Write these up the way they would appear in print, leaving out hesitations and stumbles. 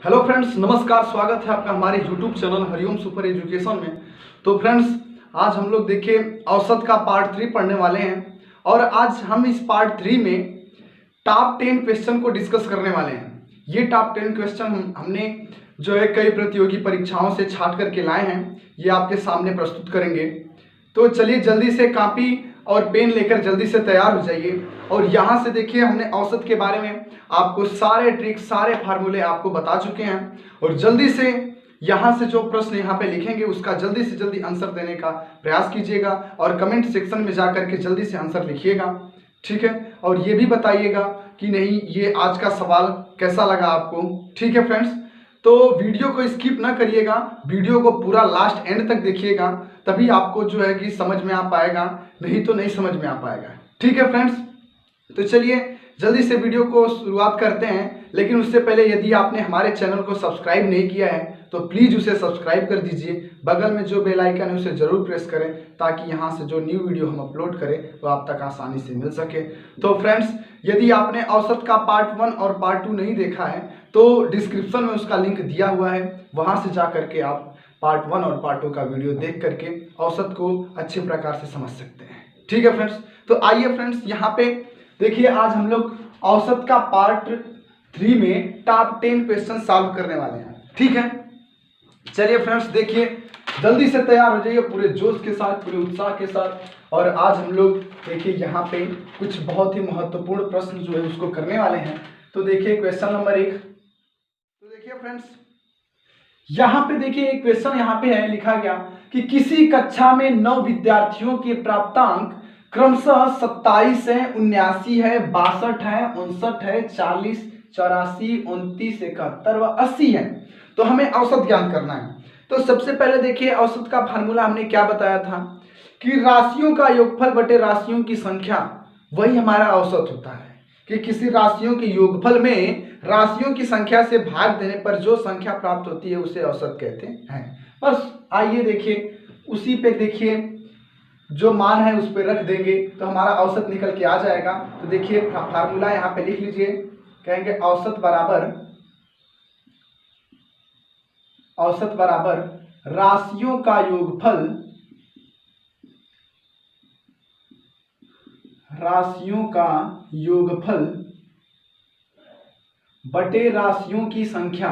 Hello friends, नमस्कार। स्वागत है आपका हमारे YouTube channel Hariom super education में। तो फ्रेंड्स, आज हम लोग देखिए औसत का पार्ट 3 पढ़ने वाले हैं और आज हम इस पार्ट 3 में टॉप 10 क्वेश्चन को डिस्कस करने वाले हैं। ये टॉप 10 क्वेश्चन हमने जो है कई प्रतियोगी परीक्षाओं से छांट करके लाए हैं, ये आपके सामने प्रस्तुत करेंगे। तो चलिए जल्दी से कॉपी और पेन लेकर जल्दी से तैयार हो जाइए। और यहाँ से देखिए हमने औसत के बारे में आपको सारे ट्रिक्स, सारे फार्मूले आपको बता चुके हैं। और जल्दी से यहाँ से जो प्रश्न यहाँ पे लिखेंगे उसका जल्दी से जल्दी आंसर देने का प्रयास कीजिएगा और कमेंट सेक्शन में जा करके जल्दी से आंसर लिखिएगा, ठीक है। और ये भी बताइएगा कि नहीं ये आज का सवाल कैसा लगा आपको, ठीक है फ्रेंड्स। तो वीडियो को स्किप ना करिएगा, वीडियो को पूरा लास्ट एंड तक देखिएगा, तभी आपको जो है कि समझ में आ पाएगा, नहीं तो नहीं समझ में आ पाएगा, ठीक है फ्रेंड्स। तो चलिए जल्दी से वीडियो को शुरुआत करते हैं। लेकिन उससे पहले यदि आपने हमारे चैनल को सब्सक्राइब नहीं किया है तो प्लीज़ उसे सब्सक्राइब कर दीजिए। बगल में जो बेल आइकन है उसे ज़रूर प्रेस करें ताकि यहाँ से जो न्यू वीडियो हम अपलोड करें वो आप तक आसानी से मिल सके। तो फ्रेंड्स, यदि आपने औसत का पार्ट 1 और पार्ट 2 नहीं देखा है तो डिस्क्रिप्शन में उसका लिंक दिया हुआ है, वहाँ से जा करके आप पार्ट 1 और पार्ट 2 का वीडियो देख करके औसत को अच्छे प्रकार से समझ सकते हैं, ठीक है फ्रेंड्स। तो आइए फ्रेंड्स, यहाँ पे देखिए आज हम लोग औसत का पार्ट 3 में टॉप 10 क्वेश्चन सॉल्व करने वाले हैं, ठीक है। चलिए फ्रेंड्स, देखिए जल्दी से तैयार हो जाइए पूरे जोश के साथ, पूरे उत्साह के साथ। और आज हम लोग देखिए यहाँ पे कुछ बहुत ही महत्वपूर्ण प्रश्न जो है उसको करने वाले हैं। तो देखिए क्वेश्चन नंबर 1। तो देखिए फ्रेंड्स, यहाँ पे देखिए एक क्वेश्चन यहाँ पे है, लिखा गया कि किसी कक्षा में 9 विद्यार्थियों के प्राप्तांक क्रमशः 27 है, 79 है, 62 है, 59 है, 40, 84, 29, 71 व 80 है। तो हमें औसत ज्ञान करना है। तो सबसे पहले देखिए औसत का फार्मूला हमने क्या बताया था कि राशियों का योगफल बटे राशियों की संख्या, वही हमारा औसत होता है। कि किसी राशियों के योगफल में राशियों की संख्या से भाग देने पर जो संख्या प्राप्त होती है उसे औसत कहते हैं। बस आइए देखिए उसी पे देखिए जो मान है उस पर रख देंगे तो हमारा औसत निकल के आ जाएगा। तो देखिए फार्मूला यहाँ पे लिख लीजिए, कहेंगे औसत बराबर राशियों का योगफल, राशियों का योगफल बटे राशियों की संख्या,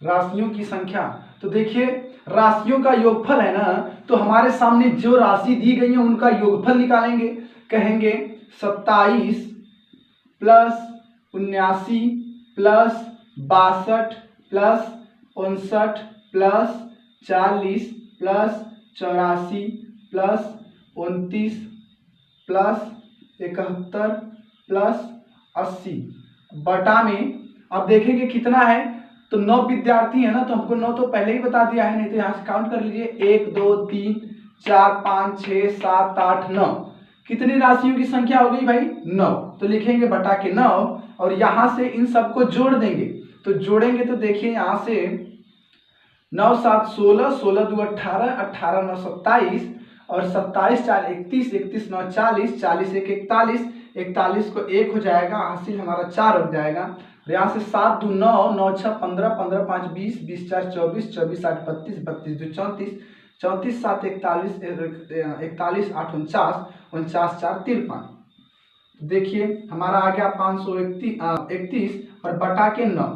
राशियों की संख्या। तो देखिए राशियों का योगफल है ना, तो हमारे सामने जो राशि दी गई है उनका योगफल निकालेंगे। कहेंगे 27 plus 79 plus 62 plus 59 plus 40 plus 84 plus 29 plus 71 plus 80 बटा में, अब देखेंगे कितना है। तो 9 विद्यार्थी है ना, तो हमको 9 तो पहले ही बता दिया है, नहीं तो यहाँ से काउंट कर लीजिए 1 2 3 4 5 6 7 8 9। कितनी राशियों की संख्या हो गई भाई? 9। तो लिखेंगे बटा के 9 और यहाँ से इन सबको जोड़ देंगे। तो जोड़ेंगे तो देखिए यहाँ से 9 7 16, 16 2 18, 18 9 27 और 27 4 31, 31 9 40, 40 1 41, 41 को 1 हो जाएगा, हासिल हमारा 4 हो जाएगा। यहाँ से 7 2 9, 9 6 15, 15 5 20, 20 4 24, 24 8 32, 32 2 34, 34 7 41, 41 8 49, 49 4 53। देखिए हमारा आ गया 531 और बटा के 9।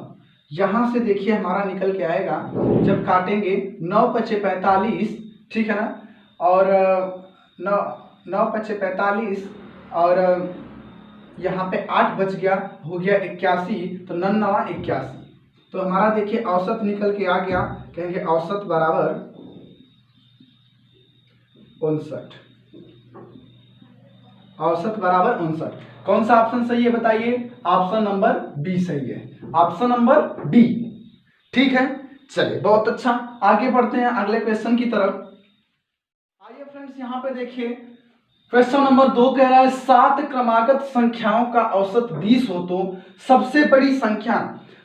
यहाँ से देखिए हमारा निकल के आएगा, जब काटेंगे 9 पचे 45, ठीक है ना, और 9 पचे 45 और यहाँ पे 8 बच गया, हो गया 81, तो 9 9 81। तो हमारा देखिए औसत निकल के आ गया, कहेंगे औसत बराबर 59। औसत बराबर 59। कौन सा ऑप्शन सही है बताइए? ऑप्शन नंबर बी सही है, ऑप्शन नंबर बी, ठीक है। चलिए बहुत अच्छा, आगे बढ़ते हैं अगले क्वेश्चन की तरफ। आइए फ्रेंड्स, यहाँ पे देखिए क्वेश्चन नंबर 2 कह रहा है 7 क्रमागत संख्याओं का औसत 20 हो तो सबसे बड़ी संख्या।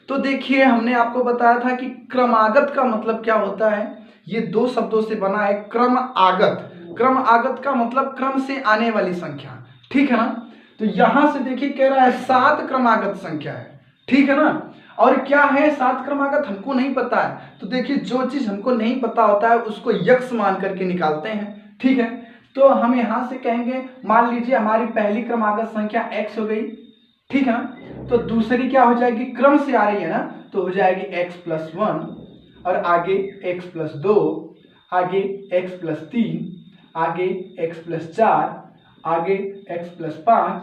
तो देखिए हमने आपको बताया था कि क्रमागत का मतलब क्या होता है, ये 2 शब्दों से बना है। क्रम आगत, क्रम आगत का मतलब क्रम से आने वाली संख्या, ठीक है ना। तो यहां से देखिए कह रहा है 7 क्रमागत संख्या है, ठीक है ना। और क्या है 7 क्रमागत हमको नहीं पता है, तो देखिए जो चीज हमको नहीं पता होता है उसको यक्ष मान करके निकालते हैं, ठीक है। तो हम यहां से कहेंगे, मान लीजिए हमारी पहली क्रमागत संख्या x हो गई, ठीक है ना। तो दूसरी क्या हो जाएगी, क्रम से आ रही है ना, तो हो जाएगी x+1, और आगे x+2, आगे x+3, आगे x+4, आगे x+5,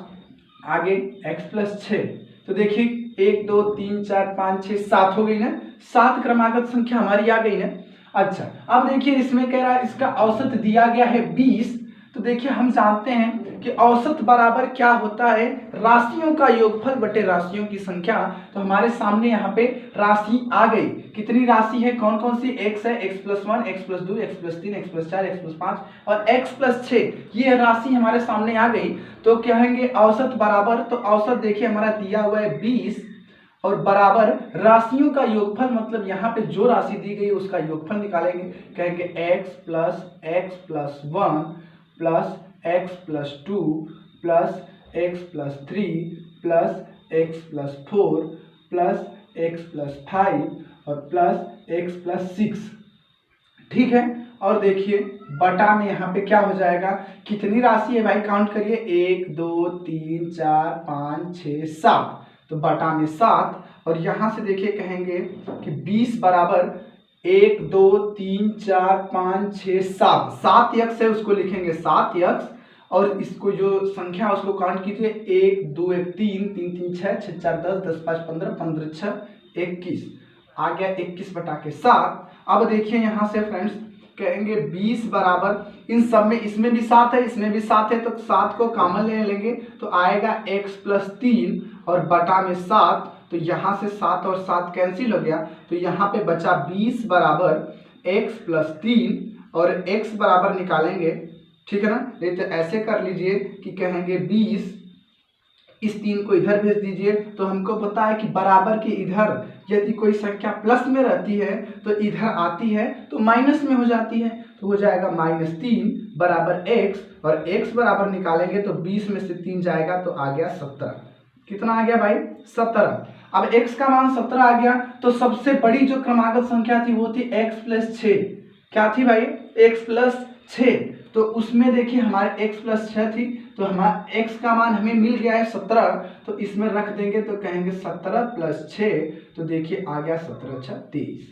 आगे x+6। तो देखिए 1 2 3 4 5 6 7 हो गई ना, 7 क्रमागत संख्या हमारी आ गई ना। अच्छा अब देखिए इसमें कह रहा है इसका औसत दिया गया है 20। तो देखिए हम जानते हैं कि औसत बराबर क्या होता है, राशियों का योगफल बटे राशियों की संख्या। तो हमारे सामने यहाँ पे राशि आ गई, कितनी राशि है, कौन कौन सी, x है, x+1, x+2, x+3, x+4, x+5 और x+6, ये राशि हमारे सामने आ गई। तो कहेंगे औसत बराबर, तो औसत देखिए हमारा दिया हुआ है 20 और बराबर राशियों का योगफल, मतलब यहाँ पे जो राशि दी गई उसका योगफल निकालेंगे। कहेंगे x+x+1 plus x+2 plus x+3 plus x+4 plus x+5 और प्लस x+6, ठीक है। और देखिए बटा में यहाँ पे क्या हो जाएगा, कितनी राशि है भाई, काउंट करिए, 1 2 3 4 5 6 7, तो बटा में 7। और यहाँ से देखिए कहेंगे कि 20 बराबर 1 2 3 4 5 6 7, 7 यक्ष है उसको लिखेंगे 7 यक्ष, और इसको जो संख्या उसको काउंट कीजिए, 1 2 1 3 3 3 6 6 4 10 10 5 15 15 6 21, आ गया 21 बटा के 7। अब देखिए यहाँ से फ्रेंड्स कहेंगे 20 बराबर इन सब में, इसमें भी 7 है इसमें भी 7 है, तो 7 को कॉमन ले लेंगे तो आएगा x+3 और बटा में 7। तो यहाँ से 7 और 7 कैंसिल हो गया, तो यहाँ पे बचा 20 बराबर x+3 और x बराबर निकालेंगे, ठीक है ना। नहीं तो ऐसे कर लीजिए कि कहेंगे 20, इस 3 को इधर भेज दीजिए, तो हमको पता है कि बराबर के इधर यदि कोई संख्या प्लस में रहती है तो इधर आती है तो माइनस में हो जाती है, तो हो जाएगा -3 बराबर x, और x बराबर निकालेंगे तो 20 में से 3 जाएगा तो आ गया 17। कितना आ गया भाई, 17। अब x का मान 17 आ गया, तो सबसे बड़ी जो क्रमागत संख्या थी वो थी x+6, क्या थी भाई, x+6। तो उसमें देखिए हमारे x+6 थी, तो हमारा x का मान हमें मिल गया है 17, तो इसमें रख देंगे तो कहेंगे 17 + 6, तो देखिए आ गया 17 × 23,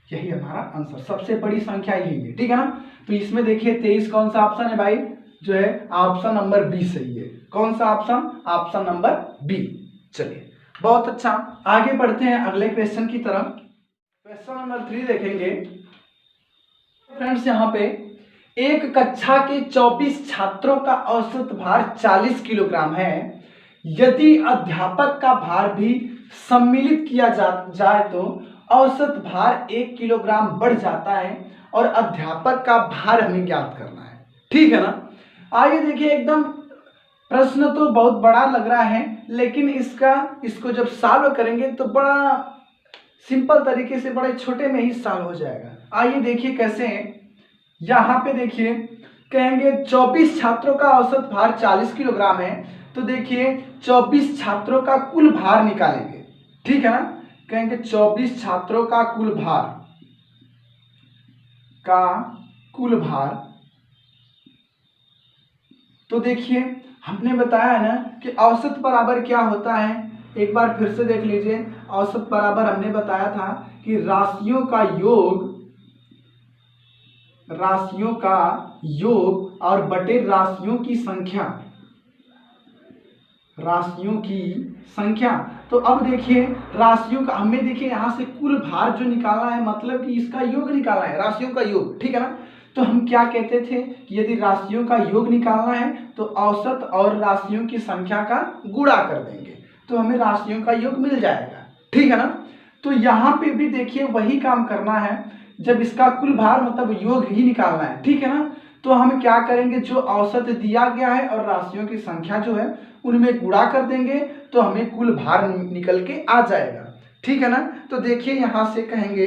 यही हमारा आंसर, सबसे बड़ी संख्या यही है, ठीक है ना। तो इसमें देखिए 23 कौन सा ऑप्शन है भाई, जो है ऑप्शन नंबर बी सही है। कौन सा ऑप्शन, ऑप्शन नंबर बी। चलिए बहुत अच्छा, आगे बढ़ते हैं अगले क्वेश्चन की तरफ। क्वेश्चन नंबर 3 देखेंगे फ्रेंड्स। यहाँ पे एक कक्षा के 24 छात्रों का औसत भार 40 किलोग्राम है। यदि अध्यापक का भार भी सम्मिलित किया जाए तो औसत भार 1 किलोग्राम बढ़ जाता है, और अध्यापक का भार हमें ज्ञात करना है, ठीक है ना। आगे देखिए एकदम प्रश्न तो बहुत बड़ा लग रहा है, लेकिन इसको जब सॉल्व करेंगे तो बड़ा सिंपल तरीके से, बड़े छोटे में ही सॉल्व हो जाएगा। आइए देखिए कैसे हैं। यहाँ पे देखिए कहेंगे 24 छात्रों का औसत भार 40 किलोग्राम है, तो देखिए 24 छात्रों का कुल भार निकालेंगे, ठीक है ना। कहेंगे 24 छात्रों का कुल भार, तो देखिए हमने बताया है ना कि औसत बराबर क्या होता है, एक बार फिर से देख लीजिए। औसत बराबर हमने बताया था कि राशियों का योग और बटे राशियों की संख्या। तो अब देखिए राशियों का हमें देखिए यहाँ से कुल भार जो निकालना है, मतलब कि इसका योग निकालना है, राशियों का योग, ठीक है ना। तो हम क्या कहते थे कि यदि राशियों का योग निकालना है तो औसत और राशियों की संख्या का गुणा कर देंगे तो हमें राशियों का योग मिल जाएगा, ठीक है ना। तो यहाँ पे भी देखिए वही काम करना है, जब इसका कुल भार मतलब योग ही निकालना है, ठीक है ना। तो हम क्या करेंगे, जो औसत दिया गया है और राशियों की संख्या जो है उनमें गुणा कर देंगे तो हमें कुल भार निकल के आ जाएगा, ठीक है ना। तो देखिए यहाँ से कहेंगे,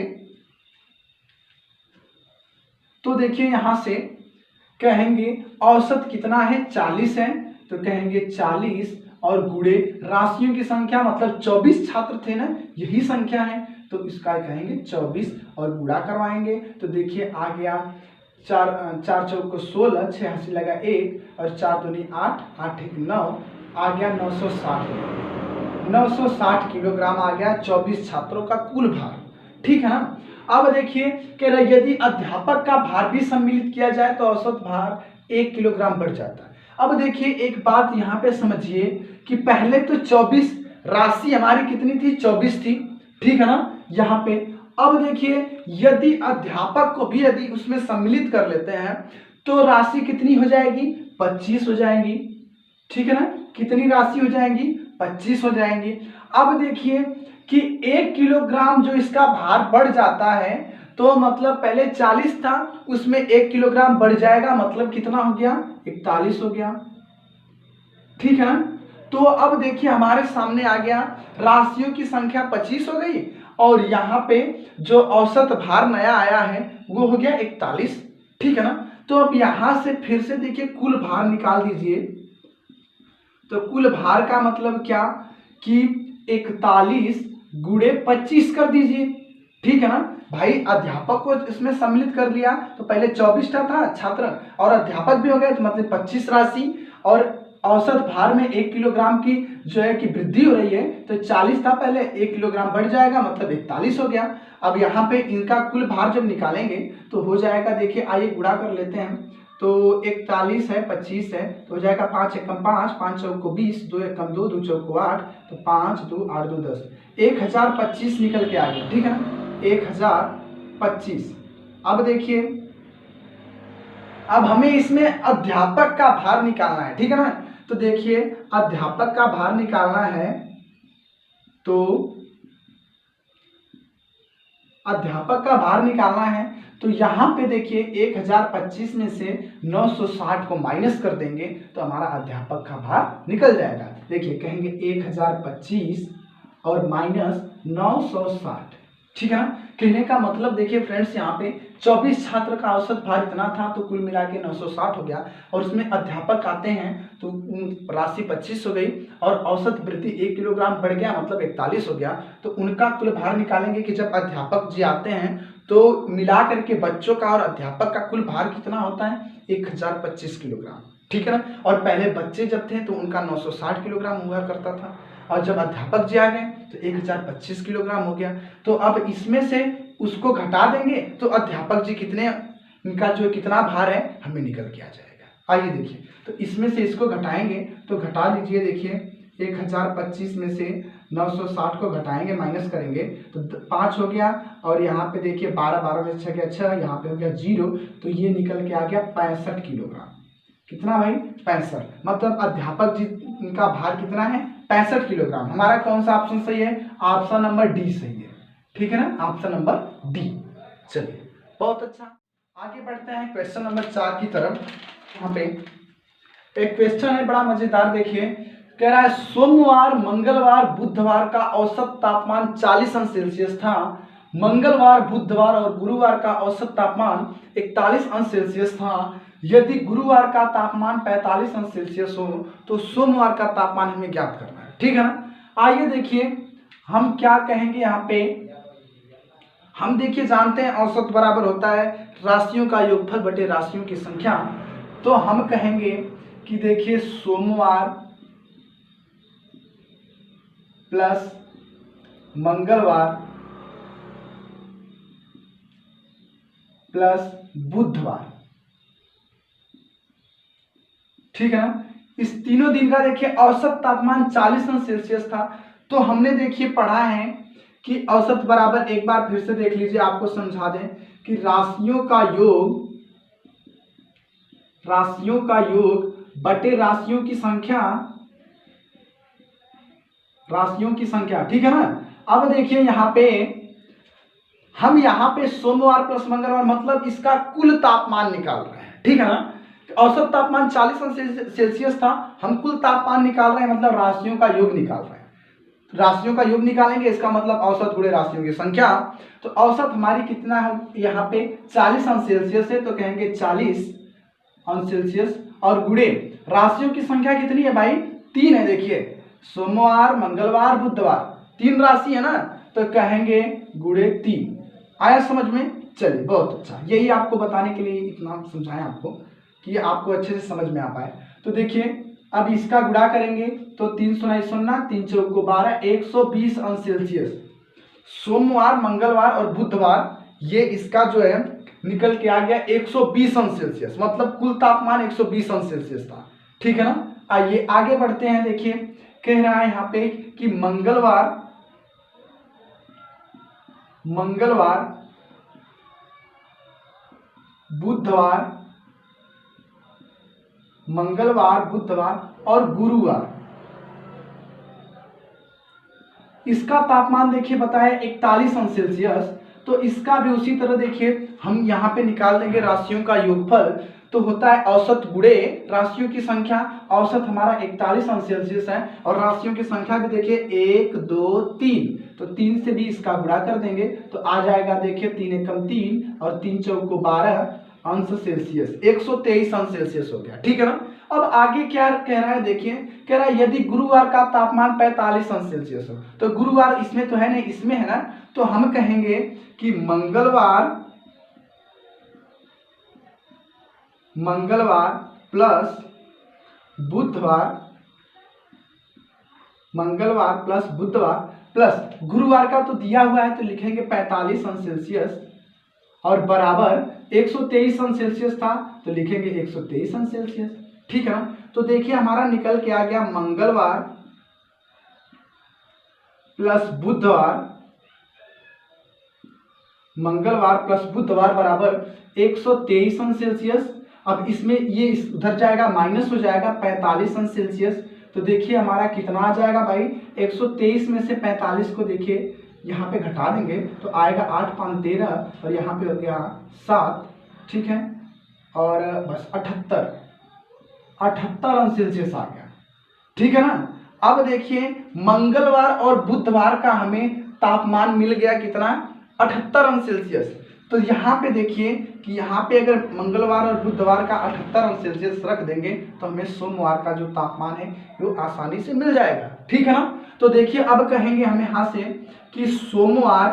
तो देखिए यहाँ से कहेंगे औसत कितना है 40 है, तो कहेंगे 40 और गुणे राशियों की संख्या मतलब 24 छात्र थे ना, यही संख्या है, तो इसका कहेंगे 24 और गुणा करवाएंगे। तो देखिए आ गया 4 चौक को 16, 6 हंसी लगा 1 और 4 दूनी 8, 8 एक 9, आ गया 960 किलोग्राम आ गया 24 छात्रों का कुल भार। ठीक है ना। अब देखिए कह रहा है यदि अध्यापक का भार भी सम्मिलित किया जाए तो औसत भार 1 किलोग्राम बढ़ जाता है। अब देखिए एक बात यहाँ पे समझिए कि पहले तो 24 राशि हमारी कितनी थी, 24 थी, ठीक है ना यहाँ पे। अब देखिए यदि अध्यापक को भी यदि उसमें सम्मिलित कर लेते हैं तो राशि कितनी हो जाएगी, 25 हो जाएंगी, ठीक है ना। कितनी राशि हो जाएंगी, 25 हो जाएंगी। अब देखिए कि 1 किलोग्राम जो इसका भार बढ़ जाता है, तो मतलब पहले 40 था, उसमें 1 किलोग्राम बढ़ जाएगा, मतलब कितना हो गया, 41 हो गया, ठीक है ना। तो अब देखिए हमारे सामने आ गया राशियों की संख्या 25 हो गई और यहाँ पे जो औसत भार नया आया है वो हो गया 41, ठीक है ना। तो अब यहां से फिर से देखिए कुल भार निकाल दीजिए। तो कुल भार का मतलब क्या कि 41 गुणे 25 कर दीजिए, ठीक है ना भाई। अध्यापक को इसमें सम्मिलित कर लिया तो पहले 24 था छात्र और अध्यापक भी हो गए, तो मतलब 25 राशि और औसत भार में 1 किलोग्राम की जो है कि वृद्धि हो रही है, तो 40 था पहले, 1 किलोग्राम बढ़ जाएगा, मतलब 41 हो गया। अब यहाँ पे इनका कुल भार जब निकालेंगे तो हो जाएगा, देखिए आइए गुणा कर लेते हैं। तो 41 है, 25 है, तो हो जाएगा 5 एकम 5, 5 चौक को 20, 2 एकम 2, 2 चौक को 8, तो 5 2 8 2 10, 1025 निकल के आ गया, ठीक है ना, 1025। अब देखिए अब हमें इसमें अध्यापक का भार निकालना है, ठीक है ना। तो देखिए अध्यापक का भार निकालना है, तो अध्यापक का भार निकालना है तो यहाँ पे देखिए 1025 में से 960 को माइनस कर देंगे तो हमारा अध्यापक का भार निकल जाएगा। देखिए कहेंगे 1025 और माइनस 960, ठीक है ना। कहने का मतलब देखिए फ्रेंड्स यहाँ पे 24 छात्र का औसत भार इतना था तो कुल मिला के 960 हो गया और उसमें अध्यापक आते हैं तो राशि 25 हो गई और औसत वृद्धि 1 किलोग्राम बढ़ गया, मतलब 41 हो गया। तो उनका कुल भार निकालेंगे कि जब अध्यापक जी आते हैं तो मिला करके बच्चों का और अध्यापक का कुल भार कितना होता है, 1025 किलोग्राम, ठीक है ना। और पहले बच्चे जब थे तो उनका 960 किलोग्राम हुआ करता था और जब अध्यापक जी आ गए तो 1025 किलोग्राम हो गया। तो अब इसमें से उसको घटा देंगे तो अध्यापक जी कितने, इनका जो कितना भार है हमें निकल के आ जाएगा। आइए देखिए, तो इसमें से इसको घटाएंगे तो घटा लीजिए, देखिए 1025 में से 960 को घटाएंगे, माइनस करेंगे तो 5 हो गया और यहाँ पे देखिए 12 12 में 6 गया 6, यहाँ पे हो गया 0, तो ये निकल के आ गया 65 किलोग्राम। कितना भाई, 65, मतलब अध्यापक जी इनका भार कितना है, 65 किलोग्राम। हमारा कौन सा ऑप्शन सही है, ऑप्शन नंबर डी सही है, ठीक है ना, ऑप्शन नंबर डी। चलिए बहुत अच्छा, आगे बढ़ते हैं क्वेश्चन नंबर 4 की तरफ। यहाँ पे एक क्वेश्चन है बड़ा मजेदार, देखिए कह रहा है सोमवार मंगलवार बुधवार का औसत तापमान 40 अंश सेल्सियस था, मंगलवार बुधवार और गुरुवार का औसत तापमान 41 अंश सेल्सियस था। यदि गुरुवार का तापमान 45 अंश सेल्सियस हो तो सोमवार का तापमान हमें ज्ञात करना है, ठीक है ना। आइए देखिए हम क्या कहेंगे यहाँ पे, हम देखिए जानते हैं औसत बराबर होता है राशियों का योगफल बटे राशियों की संख्या। तो हम कहेंगे कि देखिए सोमवार प्लस मंगलवार प्लस बुधवार, ठीक है ना। इस तीनों दिन का देखिए औसत तापमान 40 अंश सेल्सियस था। तो हमने देखिए पढ़ा है कि औसत बराबर, एक बार फिर से देख लीजिए, आपको समझा दें कि राशियों का योग बटे राशियों की संख्या, ठीक है ना। अब देखिए हम यहाँ पे सोमवार प्लस मंगलवार मतलब इसका कुल तापमान निकाल रहे हैं, ठीक है ना। औसत तापमान 40 अंश सेल्सियस था, हम कुल तापमान निकाल रहे हैं, मतलब राशियों का योग निकाल रहे हैं। राशियों का योग निकालेंगे, इसका मतलब औसत गुणे राशियों की संख्या। तो औसत हमारी कितना है यहाँ पे 40 अंश सेल्सियस है, तो कहेंगे 40 अंश सेल्सियस और गुणे राशियों की संख्या कितनी है भाई, 3 है। देखिए सोमवार, मंगलवार, बुधवार 3 राशि है ना, तो कहेंगे गुणे 3। आया समझ में? चलिए बहुत अच्छा, यही आपको बताने के लिए इतना समझाया आपको कि आपको अच्छे से समझ में आ पाए। तो देखिए अब इसका गुणा करेंगे तो 3 सुना 3 चौको 12, 120 अंश सेल्सियस। सोमवार, मंगलवार और बुधवार ये इसका जो है निकल के आ गया 120 अंश सेल्सियस, मतलब कुल तापमान 120 अंश सेल्सियस था। ठीक है ना। आइए आगे बढ़ते हैं। देखिए कह रहा है यहाँ पे कि मंगलवार, बुधवार और गुरुवार इसका तापमान देखिए बताया 41 अंश सेल्सियस। तो इसका भी उसी तरह देखिए हम यहाँ पे निकाल देंगे राशियों का योगफल, तो होता है औसत गुणे राशियों की संख्या। औसत हमारा 41 अंश सेल्सियस है और राशियों की संख्या भी देखिए 1 2 3, तो 3 से भी इसका गुणा कर देंगे तो आ जाएगा देखिए 3 एकम 3 और 3 चौको 12 अंश सेल्सियस, 123 अंश सेल्सियस हो गया। ठीक है ना। अब आगे क्या कह रहा है, देखिए कह रहा है यदि गुरुवार का तापमान 45 अंश सेल्सियस हो, तो गुरुवार इसमें तो है नहीं, इसमें है ना, तो हम कहेंगे कि मंगलवार प्लस बुधवार प्लस गुरुवार का तो दिया हुआ है तो लिखेंगे 45 अंश सेल्सियस और बराबर 123 अंश सेल्सियस था तो लिखेंगे 123 अंश सेल्सियस। ठीक है ना। तो देखिए हमारा निकल के आ गया मंगलवार प्लस बुधवार बराबर 123 अंश सेल्सियस। अब इसमें ये उधर जाएगा माइनस हो जाएगा 45 अंश सेल्सियस, तो देखिए हमारा कितना आ जाएगा भाई, 123 में से 45 को देखिए यहाँ पे घटा देंगे तो आएगा 8 5 13 और यहाँ पे हो गया 7। ठीक है। और बस 78 अंश सेल्सियस आ गया। ठीक है ना। अब देखिए मंगलवार और बुधवार का हमें तापमान मिल गया कितना, 78 अंश सेल्सियस। तो यहाँ पे देखिए कि यहाँ पे अगर मंगलवार और बुधवार का 78 अंश सेल्सियस रख देंगे तो हमें सोमवार का जो तापमान है वो आसानी से मिल जाएगा। ठीक है ना। तो देखिए अब कहेंगे हम यहाँ से कि सोमवार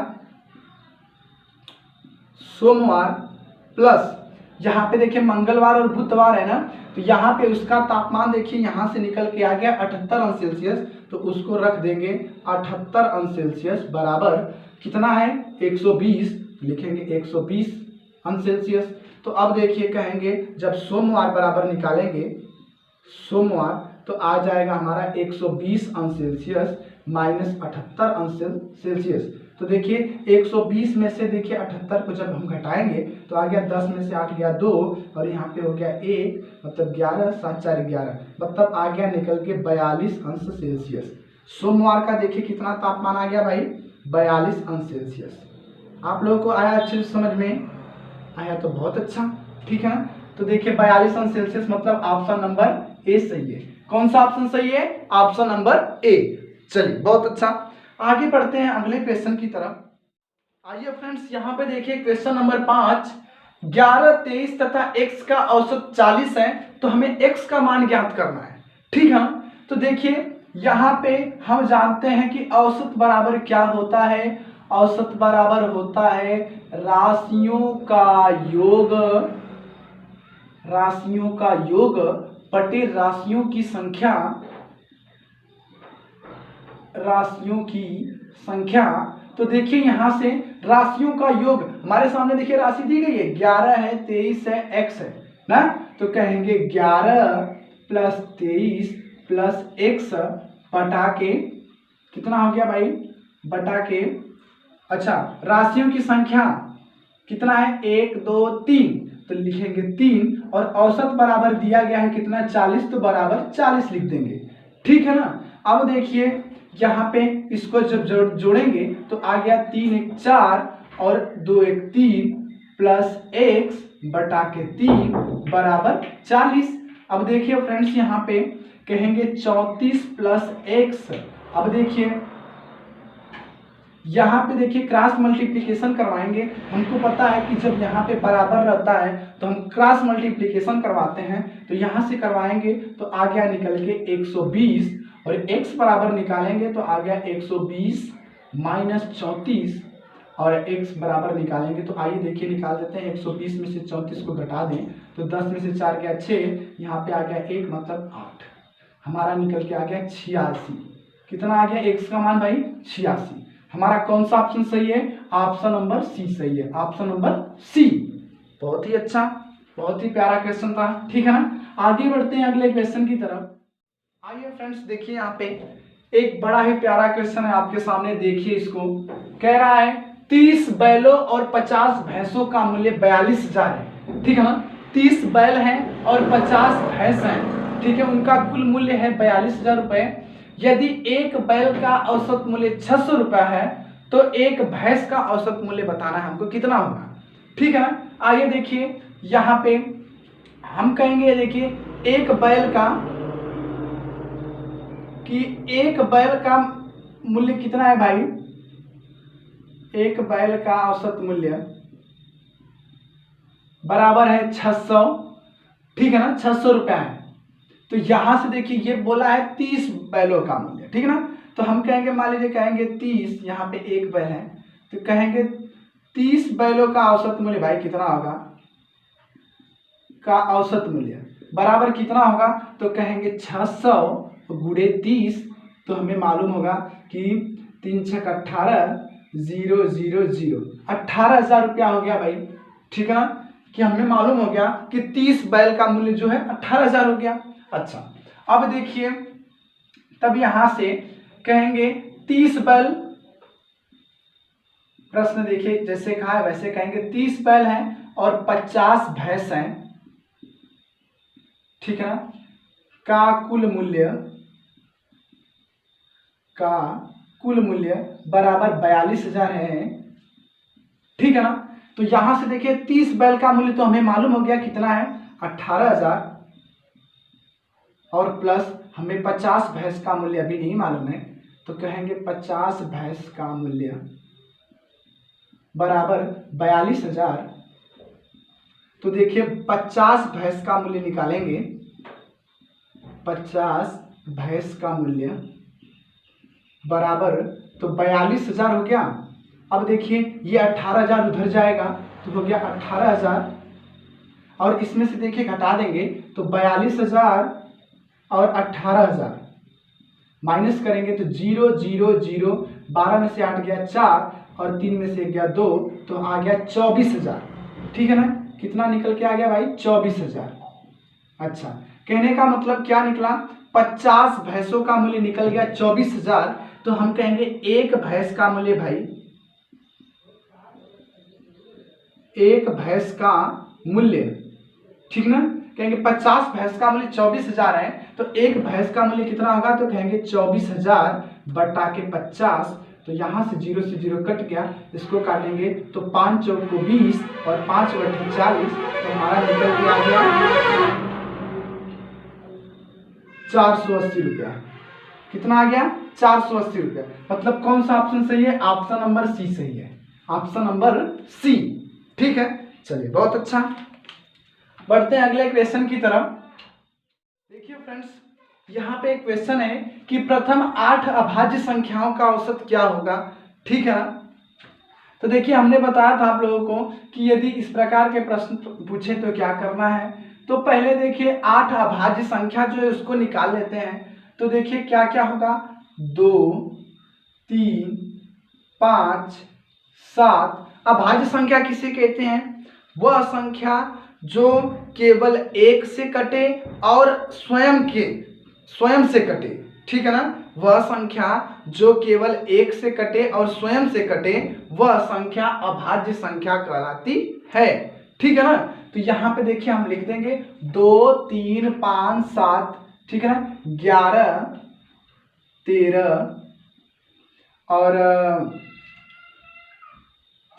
प्लस यहाँ पे देखिए मंगलवार और बुधवार है ना, तो यहाँ पे उसका तापमान देखिए यहाँ से निकल के आ गया 78 अंश सेल्सियस, तो उसको रख देंगे 78 अंश सेल्सियस बराबर कितना है 120, लिखेंगे 120 अंश सेल्सियस। तो अब देखिए कहेंगे जब सोमवार बराबर निकालेंगे सोमवार तो आ जाएगा हमारा 120 अंश सेल्सियस माइनस 78 अंश सेल्सियस। तो देखिए 120 में से देखिए 78 को जब हम घटाएंगे तो आ गया 10 में से 8 गया 2 और यहाँ पे हो गया 1, मतलब 11 7 4 11, मतलब आ गया निकल के 42 अंश सेल्सियस। सोमवार का देखिए कितना तापमान आ गया भाई, 42 अंश सेल्सियस। आप लोगों को आया अच्छे से समझ में आया तो बहुत अच्छा। ठीक है ना। तो देखिए 42 अंश सेल्सियस मतलब ऑप्शन नंबर ए सही है। कौन सा ऑप्शन सही है, ऑप्शन नंबर ए। चलिए बहुत अच्छा, आगे बढ़ते हैं अगले क्वेश्चन की तरफ। आइए फ्रेंड्स यहाँ पे देखिए क्वेश्चन नंबर 5, 11 23 तथा x का औसत 40 है, तो हमें x का मान ज्ञात करना है। ठीक है। तो देखिए यहाँ पे हम जानते हैं कि औसत बराबर क्या होता है, औसत बराबर होता है राशियों का योग बटे राशियों की संख्या। तो देखिए यहाँ से राशियों का योग हमारे सामने देखिए राशि दी गई है, 11 है 23 है x है ना, तो कहेंगे 11 प्लस 23 प्लस x बटा के कितना हो गया भाई, बटा के अच्छा राशियों की संख्या कितना है 1 2 3, तो लिखेंगे 3 और औसत बराबर दिया गया है कितना 40, तो बराबर 40 लिख देंगे। ठीक है ना। अब देखिए यहाँ पे इसको जब जोड़ेंगे तो आ गया 3 1 4 और 2 1 3 प्लस x बटा के 3 बराबर 40। अब देखिए फ्रेंड्स यहाँ पे कहेंगे 34 प्लस x। अब देखिए यहाँ पे देखिए क्रॉस मल्टीप्लिकेशन करवाएंगे। हमको पता है कि जब यहाँ पे बराबर रहता है तो हम क्रॉस मल्टीप्लिकेशन करवाते हैं। तो यहाँ से करवाएंगे तो आ गया निकल के 120 और x बराबर निकालेंगे तो आ गया 120 माइनस 34 और x बराबर निकालेंगे तो आइए देखिए निकाल देते हैं। 120 में से 34 को घटा दें तो 10 में से 4 गया 6, यहाँ पे आ गया 1 मतलब 8, हमारा निकल के आ गया 86। कितना आ गया x का मान भाई 86। हमारा कौन सा ऑप्शन सही है? ऑप्शन नंबर सी सही है, ऑप्शन नंबर सी। बहुत ही अच्छा, बहुत ही प्यारा क्वेश्चन था, ठीक है ना। आगे बढ़ते हैं अगले क्वेश्चन की तरफ। आइए फ्रेंड्स देखिए यहाँ पे एक बड़ा ही प्यारा क्वेश्चन है आपके सामने, देखिए इसको। कह रहा है 30 बैलों और 50 भैंसों का मूल्य 42,000 है, ठीक है ना। 30 बैल हैं और 50 भैंस हैं, ठीक है, उनका कुल मूल्य है 42,000 रुपए। यदि एक बैल का औसत मूल्य 600 रुपया है तो एक भैंस का औसत मूल्य बताना है हमको कितना होगा, ठीक है ना। आइए देखिए यहाँ पे हम कहेंगे, देखिए एक बैल का मूल्य कितना है भाई? एक बैल का औसत मूल्य बराबर है 600, ठीक है ना, 600 रुपया है। तो यहां से देखिए ये बोला है 30 बैलों का मूल्य, ठीक है ना। तो हम कहेंगे, मान लीजिए कहेंगे 30, यहाँ पे एक बैल है तो कहेंगे 30 बैलों का औसत मूल्य भाई कितना होगा, का औसत मूल्य बराबर कितना होगा? तो कहेंगे 600 गुणे 30, तो हमें मालूम होगा कि 3 छक 18 0 0 0, 18,000 रुपया हो गया भाई, ठीक है ना। कि हमें मालूम हो गया कि 30 बैल का मूल्य जो है 18,000 हो गया। अच्छा, अब देखिए तब यहां से कहेंगे 30 बैल, प्रश्न देखिए जैसे कहा है वैसे कहेंगे 30 बैल हैं और 50 भैंस हैं, ठीक है ना, का कुल मूल्य बराबर 42,000 है, ठीक है ना। तो यहां से देखिए 30 बैल का मूल्य तो हमें मालूम हो गया कितना है, 18,000, और प्लस हमें 50 भैंस का मूल्य अभी नहीं मालूम है, तो कहेंगे 50 भैंस का मूल्य बराबर 42,000। तो देखिए 50 भैंस का मूल्य निकालेंगे, 50 भैंस का मूल्य बराबर तो 42,000 हो गया। अब देखिए ये 18,000 उधर जाएगा तो हो गया 18,000, और इसमें से देखिए घटा देंगे तो 42,000 और 18,000 माइनस करेंगे तो 0 0 0, 12 में से 8 गया 4 और 3 में से गया 2, तो आ गया 24,000, ठीक है ना। कितना निकल के आ गया भाई? 24,000। अच्छा, कहने का मतलब क्या निकला, 50 भैंसों का मूल्य निकल गया 24,000। तो हम कहेंगे एक भैंस का मूल्य भाई, एक भैंस का मूल्य, ठीक ना, कहेंगे 50 भैंस का मूल्य 24,000 है तो एक भैंस का मूल्य कितना होगा? तो कहेंगे 24,000 बटा के 50। तो यहां से 0 से 0 कट गया, इसको काटेंगे तो 5 चौक को 20 और 5 बटे 40, तो हमारा निकल के आ गया 480 रुपया। कितना आ गया? 480 रुपया। मतलब कौन सा ऑप्शन सही है? ऑप्शन नंबर सी सही है, ऑप्शन नंबर सी, ठीक है। चलिए बहुत अच्छा, बढ़ते हैं अगले क्वेश्चन की तरफ। देखिए फ्रेंड्स, यहाँ पे एक क्वेश्चन है कि प्रथम 8 अभाज्य संख्याओं का औसत क्या होगा, ठीक है ना। तो देखिए हमने बताया था आप लोगों को कि यदि इस प्रकार के प्रश्न पूछे तो क्या करना है। तो पहले देखिए 8 अभाज्य संख्या जो है उसको निकाल लेते हैं। तो देखिए क्या क्या होगा, 2 3 5 7। अभाज्य संख्या किसे कहते हैं? वह संख्या जो केवल एक से कटे और स्वयं से कटे, ठीक है ना। वह संख्या जो केवल एक से कटे और स्वयं से कटे, वह संख्या अभाज्य संख्या कहलाती है, ठीक है ना। तो यहाँ पे देखिए हम लिख देंगे 2 3 5 7, ठीक है ना, 11 13 और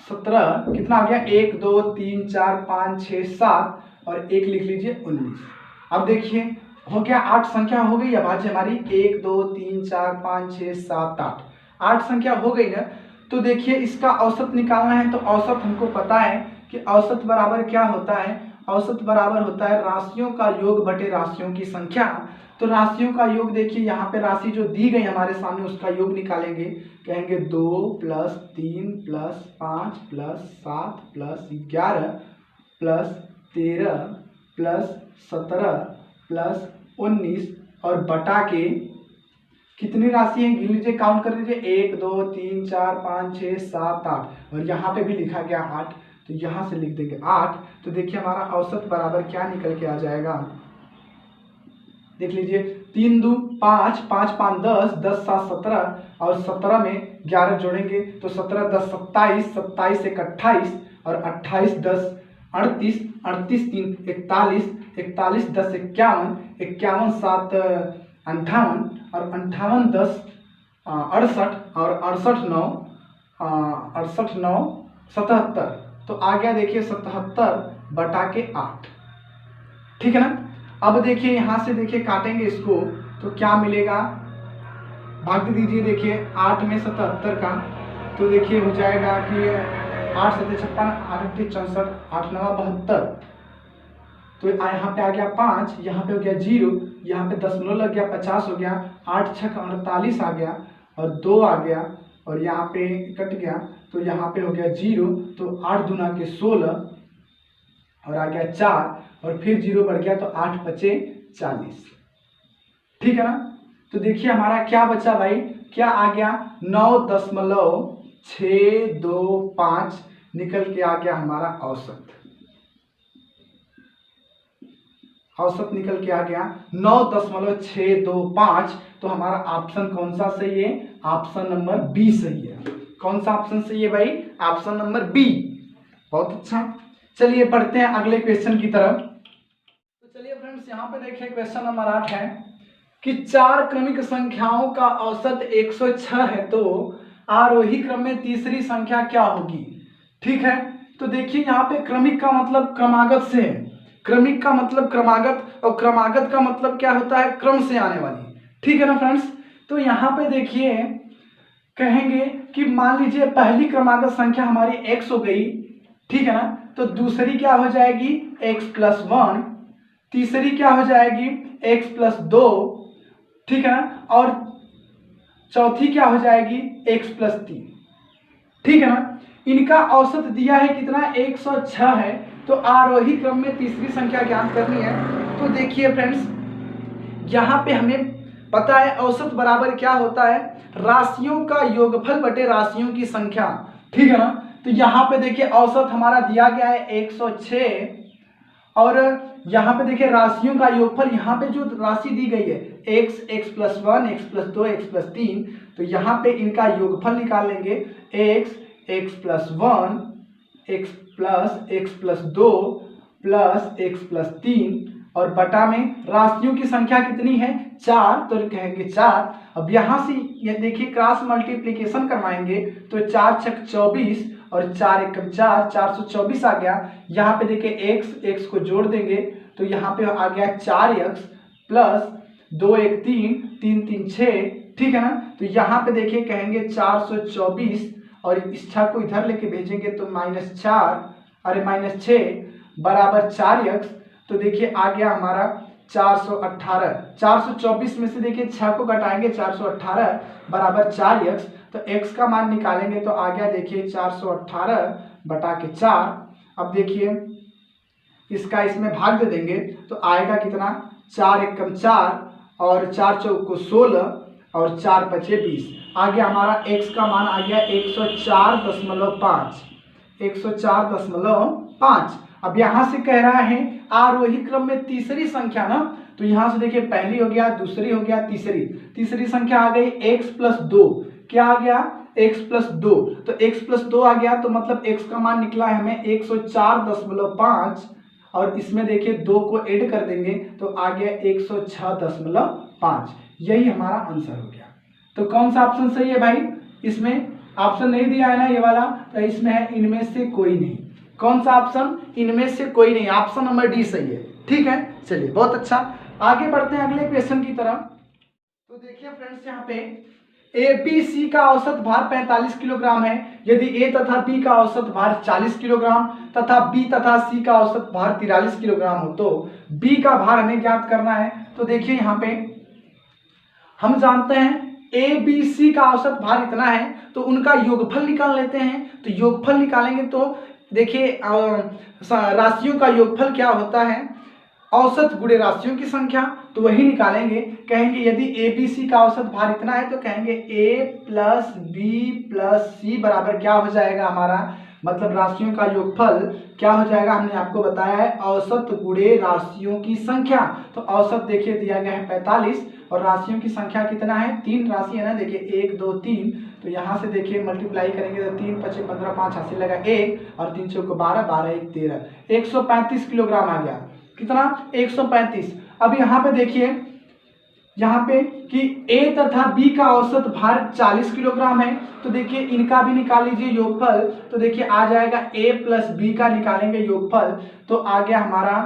17, कितना आ गया? 1 2 3 4 5 6 7 और 1 लिख लीजिए 19। अब देखिए हो गया 8 संख्या हो गई अभाज्य हमारी, 1 2 3 4 5 6 7 8, 8 संख्या हो गई ना। तो देखिए इसका औसत निकालना है, तो औसत हमको पता है कि औसत बराबर क्या होता है, औसत बराबर होता है राशियों का योग बटे राशियों की संख्या। तो राशियों का योग देखिए यहाँ पे राशि जो दी गई हमारे सामने उसका योग निकालेंगे, कहेंगे 2 + 3 + 5 + 7 + 11 + 13 + 17 + 19 और बटा के कितनी राशि है गिन लीजिए, काउंट कर लीजिए, 1 2 3 4 5 6 7 8 और यहाँ पे भी लिखा गया 8, तो यहाँ से लिख देंगे 8। तो देखिए हमारा औसत बराबर क्या निकल के आ जाएगा, देख लीजिए 3 2 5 5 5 10 10 7 17 और 17 में 11 जोड़ेंगे तो 17 10 27 27 1 28 और 28 10 38 38 3 41 41 10 51 51 7 58 और 58 10 68 और 68 9 68 9 77। तो आ गया देखिए 77 बटा के 8, ठीक है ना। अब देखिए यहाँ से देखिए काटेंगे इसको तो क्या मिलेगा, भाग दीजिए, देखिए 8 में 77 का, तो देखिए हो जाएगा कि 8 7 56 8 3 64 8 9 72। तो यहाँ पे आ गया 5, यहाँ पे हो गया 0, यहाँ पे दशमलव लग गया 50 हो गया, 8 6 48 आ गया और 2 आ गया और यहाँ पे कट गया तो यहाँ पे हो गया 0, तो 8 दूना के 16 और आ गया 4 और फिर 0 बढ़ गया तो 8 5 40, ठीक है ना। तो देखिए हमारा क्या बचा भाई, क्या आ गया 9.625 निकल के आ गया हमारा औसत, औसत निकल के आ गया 9.625। तो हमारा ऑप्शन कौन सा सही है, ऑप्शन नंबर बी सही है। कौन सा ऑप्शन सही है भाई, ऑप्शन नंबर बी। बहुत अच्छा, चलिए बढ़ते हैं अगले क्वेश्चन की तरफ। तो चलिए फ्रेंड्स यहाँ पे देखिए क्वेश्चन नंबर 8 है कि 4 क्रमिक संख्याओं का औसत 106 है तो आरोही क्रम में तीसरी संख्या क्या होगी, ठीक है। तो देखिए यहाँ पे क्रमिक का मतलब क्रमागत से है, क्रमिक का मतलब क्रमागत और क्रमागत का मतलब क्या होता है, क्रम से आने वाली, ठीक है ना फ्रेंड्स। तो यहाँ पे देखिए कहेंगे कि मान लीजिए पहली क्रमागत संख्या हमारी x हो गई, ठीक है ना, तो दूसरी क्या हो जाएगी x + 1, तीसरी क्या हो जाएगी x + 2, ठीक है ना, और चौथी क्या हो जाएगी x + 3, ठीक है ना। इनका औसत दिया है कितना 106 है, तो आरोही क्रम में तीसरी संख्या ज्ञात करनी है। तो देखिए फ्रेंड्स यहाँ पे हमें पता है औसत बराबर क्या होता है, राशियों का योगफल बटे राशियों की संख्या, ठीक है ना। तो यहाँ पे देखिए औसत हमारा दिया गया है 106 और यहाँ पे देखिए राशियों का योगफल, यहाँ पे जो राशि दी गई है x x + 1 x + 2 x + 3, तो यहाँ पे इनका योगफल निकाल लेंगे x x + 1 x + 2 x + 3 और बटा में राशियों की संख्या कितनी है 4, तो कहेंगे 4। अब यहाँ से ये देखिए क्रॉस मल्टीप्लिकेशन करवाएंगे तो 4 × 6 = 24 और 4 × 1 = 4 424 आ गया। यहाँ पे देखिए x को जोड़ देंगे तो यहाँ पे आ गया 4x + 2 1 3 3 3 6, ठीक है ना। तो यहाँ पे देखिए कहेंगे 424 और इस 6 को इधर लेके भेजेंगे तो -6 बराबर 4x, तो देखिए आ गया हमारा 418। 424 में से देखिए 6 को घटाएंगे 418 बराबर 4x, तो x का मान निकालेंगे तो आ गया देखिए 418 बटा के 4। अब देखिए इसका इसमें भाग दे देंगे तो आएगा कितना 4 × 1 = 4 और 4 × 4 = 16 और 4 × 5 = 20। आ गया हमारा x का मान आ गया 104.5, 104.5। अब यहाँ से कह रहा है आरोही क्रम में तीसरी संख्या ना, तो यहाँ से देखिए पहली हो गया, दूसरी हो गया, तीसरी संख्या आ गई x + 2, क्या आ गया x + 2, तो x + 2 आ गया तो मतलब x का मान निकला है हमें 104.5 और इसमें देखिए 2 को ऐड कर देंगे तो आ गया 106.5, यही हमारा आंसर हो गया। तो कौन सा ऑप्शन सही है भाई, इसमें ऑप्शन नहीं दिया है ना ये वाला, तो इसमें है इनमें से कोई नहीं। कौन सा ऑप्शन, इनमें से कोई नहीं, ऑप्शन नंबर डी सही है, ठीक है। चलिए बहुत अच्छा, आगे बढ़ते हैं अगले क्वेश्चन की तरफ। तो देखिए फ्रेंड्स यहाँ पे ए बी सी का औसत भार 45 किलोग्राम है, यदि ए तथा बी का औसत भार 40 किलोग्राम तथा बी तथा सी का औसत भार 43 किलोग्राम हो तो बी का भार हमें ज्ञात करना है। तो देखिए यहाँ पे हम जानते हैं ए बी सी का औसत भार इतना है, तो उनका योगफल निकाल लेते हैं। तो योगफल निकालेंगे तो देखिए राशियों का योगफल क्या होता है, औसत गुणे राशियों की संख्या, तो वही निकालेंगे। कहेंगे यदि ए बी सी का औसत भार इतना है तो कहेंगे ए प्लस बी प्लस सी बराबर क्या हो जाएगा हमारा, मतलब राशियों का योगफल क्या हो जाएगा, हमने आपको बताया है औसत गुणे राशियों की संख्या। तो औसत देखिए दिया गया है 45 और राशियों की संख्या कितना है, 3 राशि है ना, देखिए 1 2 3, तो यहाँ से देखिए मल्टीप्लाई करेंगे तो 3 5 15 5 हासिल लगा 1 और 3 चौको 12 12 1 13, 135 किलोग्राम आ गया। कितना, 135। अब यहाँ पे देखिए यहाँ पे कि ए तथा बी का औसत भार 40 किलोग्राम है, तो देखिए इनका भी निकाल लीजिए योगफल। तो देखिए आ जाएगा ए प्लस बी का निकालेंगे योगफल, तो आ गया हमारा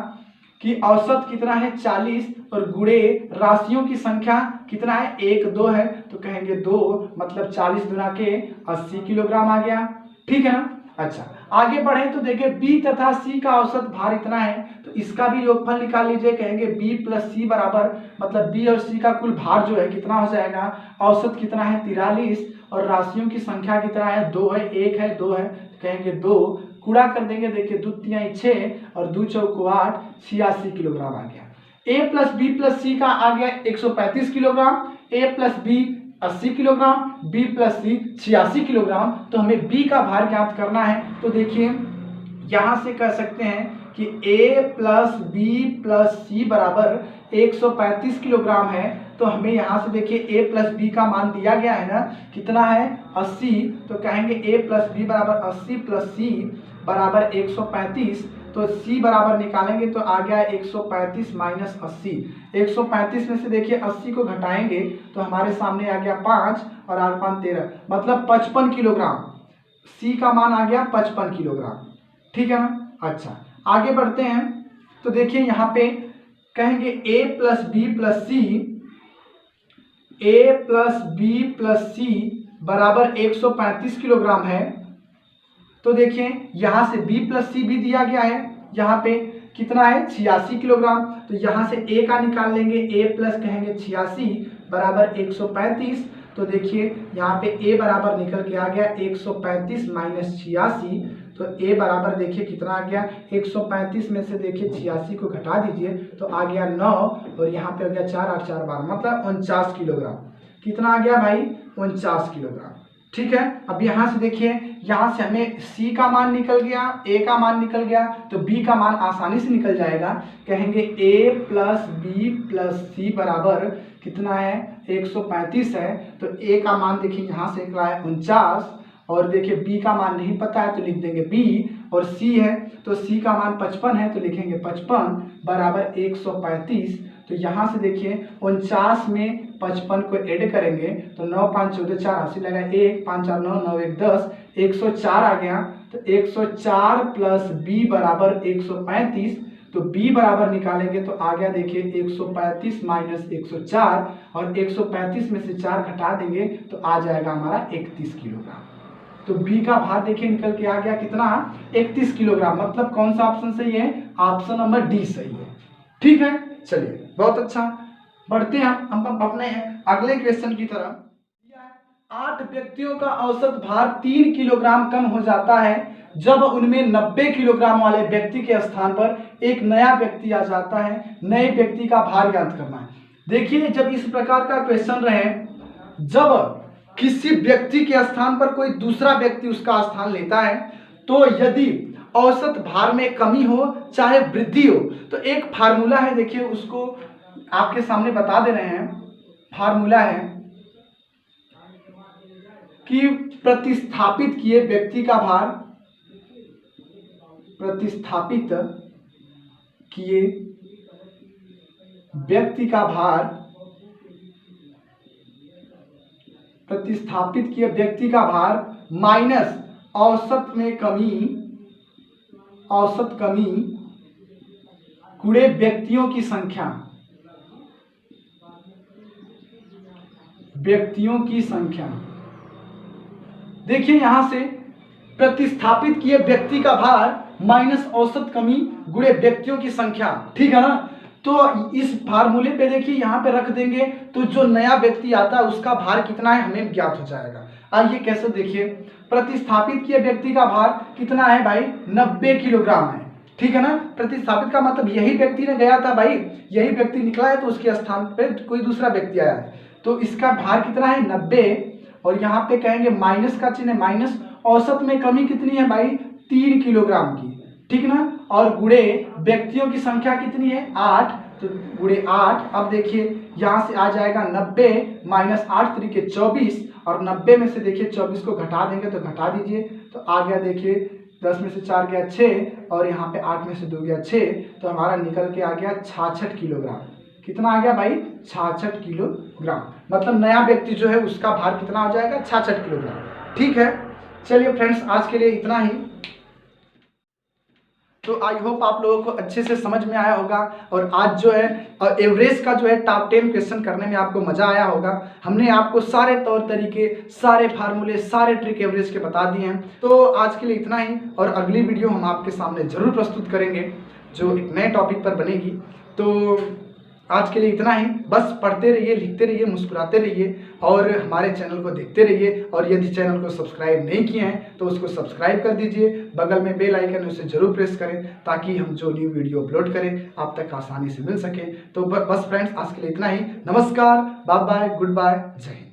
कि औसत कितना है 40 और गुणे राशियों की संख्या कितना है 1 2 है, तो कहेंगे 2 मतलब 40 गुना के 80 किलोग्राम आ गया। ठीक है ना। अच्छा आगे बढ़े तो देखिए बी तथा सी का औसत भार इतना है, तो इसका भी योगफल निकाल लीजिए। कहेंगे बी प्लस सी बराबर, मतलब बी और सी का कुल भार जो है कितना हो जाएगा, औसत कितना है 43 और राशियों की संख्या कितना है 2 है, 1 है 2 है, कहेंगे 2 गुणा कर देंगे। देखिए 2 3 6 और 2 चौको 8, 86 किलोग्राम आ गया। A plus B plus C का आ गया 135 kilogram, A plus B 80 kilogram, B plus C 86 kilogram. तो हमें बी का भार ज्ञात करना है। तो देखिए यहां से कह सकते हैं कि ए प्लस बी प्लस सी बराबर 135 किलोग्राम है। तो हमें यहाँ से देखिए ए प्लस बी का मान दिया गया है ना, कितना है 80, तो कहेंगे ए प्लस बी बराबर 80 प्लस सी बराबर 135। तो c बराबर निकालेंगे तो आ गया 135 माइनस 80। 135 में से देखिए 80 को घटाएंगे तो हमारे सामने आ गया 5 और 8 5 13, मतलब 55 किलोग्राम। c का मान आ गया 55 किलोग्राम। ठीक है ना। अच्छा आगे बढ़ते हैं तो देखिए यहाँ पे कहेंगे a plus B plus C, A plus B plus C बराबर 135 किलोग्राम है। तो देखिए यहाँ से b प्लस सी भी दिया गया है, यहाँ पे कितना है 86 किलोग्राम। तो यहाँ से a का निकाल लेंगे, a प्लस कहेंगे 86 बराबर 135। तो देखिए यहाँ पे a बराबर निकल के आ गया 135 माइनस 86। तो a बराबर देखिए कितना आ गया, 135 में से देखिए 86 को घटा दीजिए तो आ गया 9 और यहाँ पे हो गया 4 8 4 12, मतलब 49 किलोग्राम। कितना आ गया भाई, 49 किलोग्राम। ठीक है। अब यहाँ से देखिए यहाँ से हमें c का मान निकल गया, a का मान निकल गया, तो b का मान आसानी से निकल जाएगा। कहेंगे a plus B plus C बराबर कितना है 135 है, तो a का मान देखिए यहाँ से निकला है 49 और देखिए b का मान नहीं पता है तो लिख देंगे b, और c है तो c का मान 55 है तो लिखेंगे 55 बराबर 135। तो यहाँ से देखिए 49 में 55 को ऐड करेंगे तो 9 5 14 4 80 लगा 1 5 4 9 9 1 10, 104 आ गया। तो 104 प्लस b बराबर 135, तो b बराबर निकालेंगे तो आ गया देखिए 135 माइनस 104 और 135 में से 4 घटा देंगे तो आ जाएगा हमारा 31 किलोग्राम। तो b का भार देखिए निकल के आ गया कितना, 31 किलोग्राम। मतलब कौन सा ऑप्शन सही है, ऑप्शन नंबर डी सही है। ठीक है, चलिए बहुत अच्छा, बढ़ते हैं हम अपने अगले क्वेश्चन की तरफ। 8 व्यक्तियों का औसत भार 3 किलोग्राम कम हो जाता है जब उनमें 90 किलोग्राम वाले व्यक्ति के स्थान पर एक नया व्यक्ति आ जाता है। नए व्यक्ति का भार ज्ञात करना है। देखिए जब इस प्रकार का क्वेश्चन रहे, जब किसी व्यक्ति के स्थान पर कोई दूसरा व्यक्ति उसका स्थान लेता है, तो यदि औसत भार में कमी हो चाहे वृद्धि हो, तो एक फार्मूला है, देखिए उसको आपके सामने बता दे रहे हैं। फार्मूला है कि प्रतिस्थापित किए व्यक्ति का भार, प्रतिस्थापित किए व्यक्ति का भार, प्रतिस्थापित किए व्यक्ति का भार माइनस औसत में कमी, औसत कमी गुणे व्यक्तियों की संख्या, व्यक्तियों की संख्या। देखिए यहां से प्रतिस्थापित किए व्यक्ति का भार माइनस औसत कमी गुणे व्यक्तियों की संख्या, ठीक है ना। तो इस फार्मूले पे देखिए यहाँ पे रख देंगे तो जो नया व्यक्ति आता है उसका भार कितना है हमें ज्ञात हो जाएगा। आइए कैसे देखिए, प्रतिस्थापित किए व्यक्ति का भार कितना है भाई, 90 किलोग्राम है, ठीक है ना। प्रतिस्थापित का मतलब यही व्यक्ति ने गया था भाई, यही व्यक्ति निकला है तो उसके स्थान पे कोई दूसरा व्यक्ति आया है, तो इसका भार कितना है 90। और यहाँ पे कहेंगे माइनस का चिन्ह, माइनस औसत में कमी कितनी है भाई 3 किलोग्राम की, ठीक ना। और गुणे व्यक्तियों की संख्या कितनी है 8, तो गुणे 8। अब देखिए यहाँ से आ जाएगा 90 माइनस 8 3 के 24, और 90 में से देखिए 24 को घटा देंगे तो घटा दीजिए तो आ गया, देखिए 10 में से 4 गया 6 और यहाँ पे 8 में से 2 गया 6, तो हमारा निकल के आ गया 66 किलोग्राम। कितना आ गया भाई 66 किलोग्राम। मतलब नया व्यक्ति जो है उसका भार कितना हो जाएगा 66 किलोग्राम, ठीक है। चलिए फ्रेंड्स आज के लिए इतना ही। तो आई होप आप लोगों को अच्छे से समझ में आया होगा, और आज जो है एवरेज का जो है टॉप 10 क्वेश्चन करने में आपको मजा आया होगा। हमने आपको सारे तौर तरीके, सारे फार्मूले, सारे ट्रिक एवरेज के बता दिए हैं। तो आज के लिए इतना ही, और अगली वीडियो हम आपके सामने जरूर प्रस्तुत करेंगे जो एक नए टॉपिक पर बनेगी। तो आज के लिए इतना ही, बस पढ़ते रहिए, लिखते रहिए, मुस्कुराते रहिए और हमारे चैनल को देखते रहिए। और यदि चैनल को सब्सक्राइब नहीं किए हैं तो उसको सब्सक्राइब कर दीजिए, बगल में बेल आइकन है उसे जरूर प्रेस करें ताकि हम जो न्यू वीडियो अपलोड करें आप तक आसानी से मिल सके। तो बस फ्रेंड्स आज के लिए इतना ही, नमस्कार, बाय बाय, गुड बाय, जय हिंद।